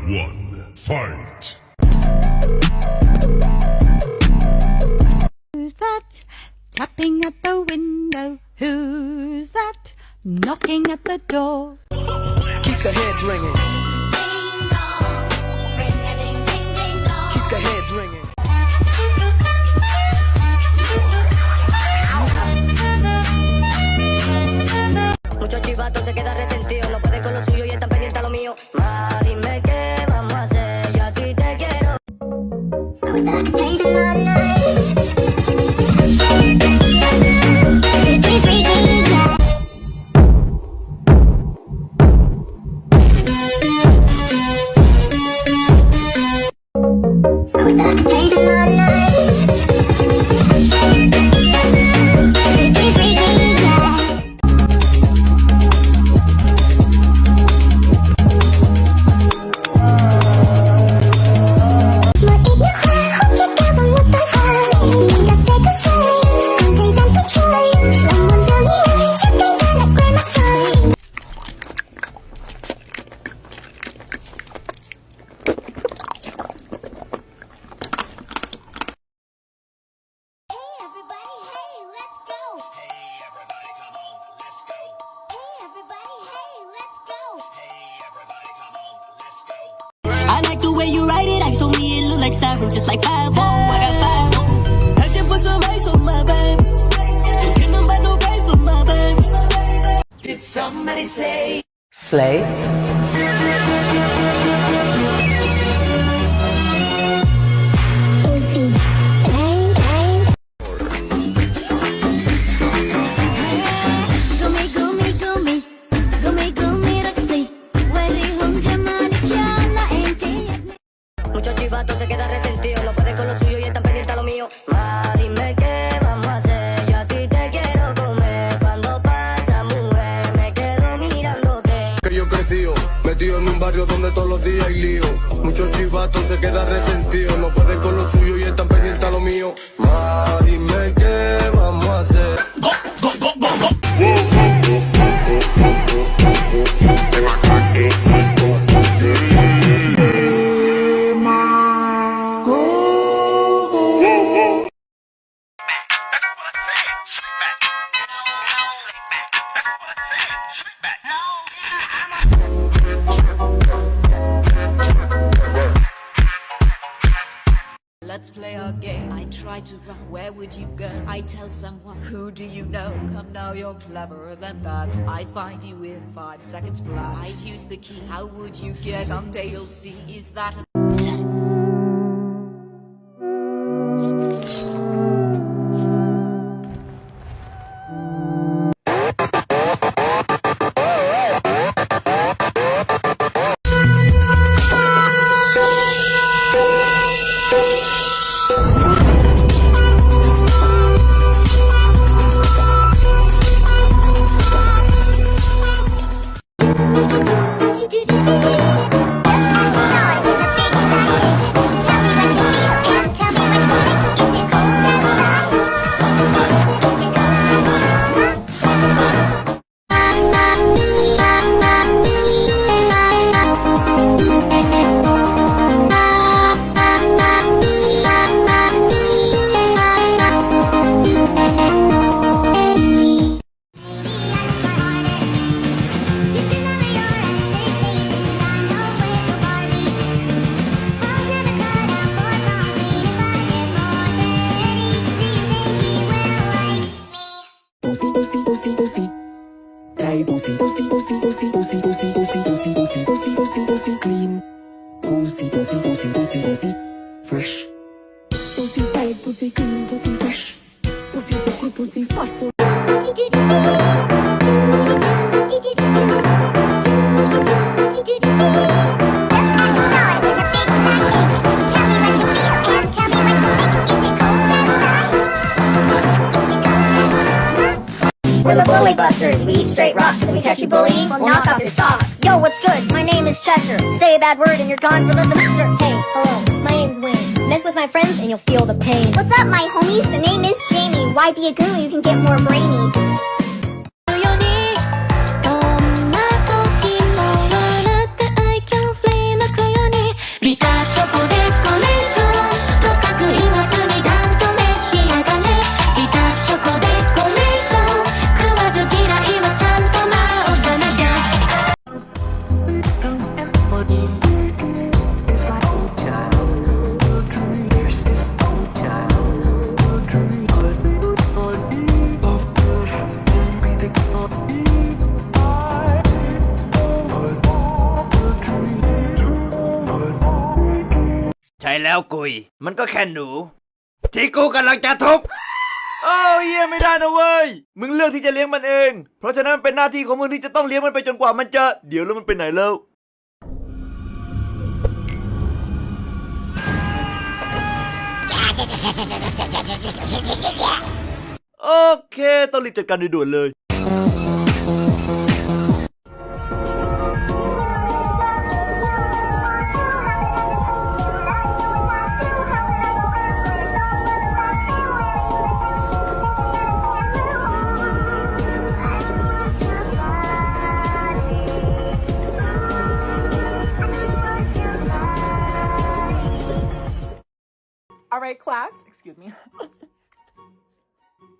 one, fight! Who's that tapping at the window? Who's that knocking at the door? Keep the heads ringing. Keep the heads ringing. Muchos chivatos se quedan resentidos, no pueden con lo suyo y están pendientes a lo mío. Ma, dime qué vamos a hacer, yo a ti te quiero. I wish that I could change my life. I wish that I could change my life. I like the way you write it, I told me it look like siren, just like 5 I got 5 I should put some ice on my babe. Don't give nobody no praise but my babe. Did somebody say Slay. Muchos chivatos se quedan resentidos, no pueden con lo suyo y están pendientes a lo mío. Ma, dime qué vamos a hacer, yo a ti te quiero comer. Cuando pasa, mujer, me quedo mirándote. Que yo crecí, metido en un barrio donde todos los días hay lío. Muchos chivatos se quedan resentidos, no pueden con lo suyo y están pendientes a lo mío. Ma, dime qué vamos a hacer. Let's play our game. I try to run. Where would you go? I tell someone. Who do you know? Come now, you're cleverer than that. I'd find you in 5 seconds flat. I'd use the key. How would you get? Someday you'll see. Is that a clean. Pussy, fresh. Pussy tight, pussy clean, pussy fresh. Pussy buckle, pussy fat for. We're the Bully Busters. We eat straight rocks, and we catch you bullying, we'll knock off your socks. Yo, what's good? My name is Chester. Say a bad word and you're gone for the semester. Hey, hello, my name's Wayne. Mess with my friends and you'll feel the pain. What's up, my homies? The name is Jamie. Why be a goo? You can get more brainy. 엄마 보기 뭐 원할 때 I can flame like a แล้วกุยมันก็แค่หนูที่กูกำลังจะทุบโอ้เยี่ยไม่ได้นะเว้ยมึงเลือกที่จะเลี้ยงมันเองเพราะฉะนั้นเป็นหน้าที่ของมึงที่จะต้องเลี้ยงมันไปจนกว่ามันจะเดี๋ยวแล้วมันไปไหนแล้วโอเคต้องรีบจัดการด่วนๆเลย All right, class, excuse me.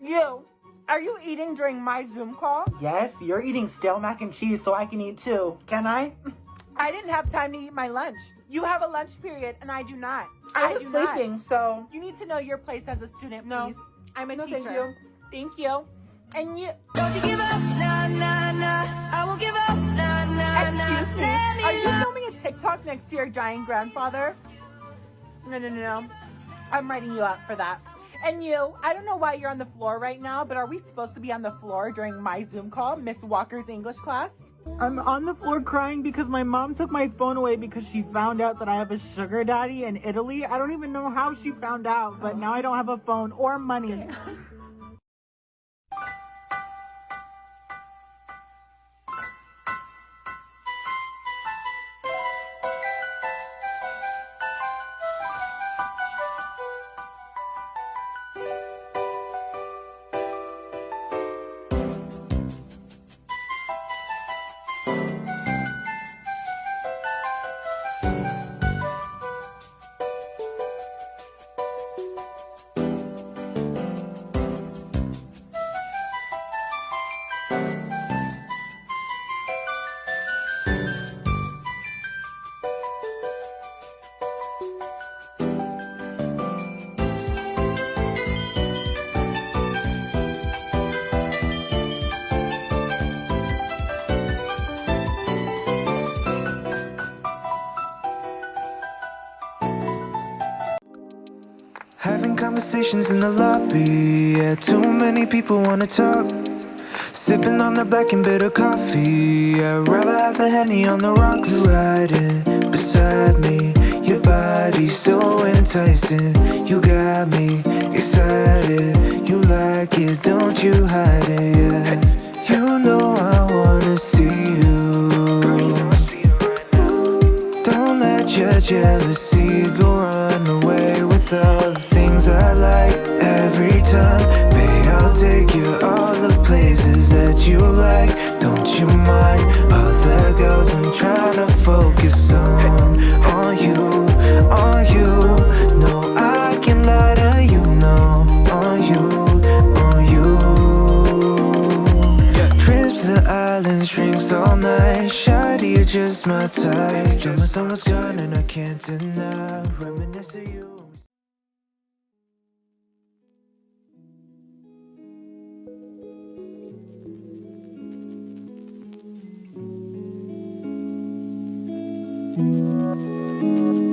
You, are you eating during my Zoom call? Yes, you're eating stale mac and cheese, so I can eat too. Can I? I didn't have time to eat my lunch. You have a lunch period, and I do not. I was sleeping, so... You need to know your place as a student, No. please. I'm a No, teacher. thank you. Thank you. And you... Don't you give up, nah, nah, nah. I won't give up, nah, nah, nah. Excuse me. Are you filming a TikTok next to your dying grandfather? No. I'm writing you up for that. And you, I don't know why you're on the floor right now, but are we supposed to be on the floor during my Zoom call, Miss Walker's English class? I'm on the floor crying because my mom took my phone away because she found out that I have a sugar daddy in Italy. I don't even know how she found out, but now I don't have a phone or money. Okay. Having conversations in the lobby. Yeah, too many people wanna talk. Sipping on the black and bitter coffee. I'd rather have a Henny on the rocks. You riding beside me. Your body's so enticing. You got me excited. You like it, don't you hide it, yeah. You know I wanna see you. Don't let your jealousy go run away with all the things I like. Every time, babe, I'll take you all the places that you like. Don't you mind all the girls I'm trying to focus on you, on you. No, I can lie to you, no, on you, on you. Trips to the islands, drinks all night. Shawty, you're just my type. Summer's gone and I can't deny. Reminisce of you. Thank you.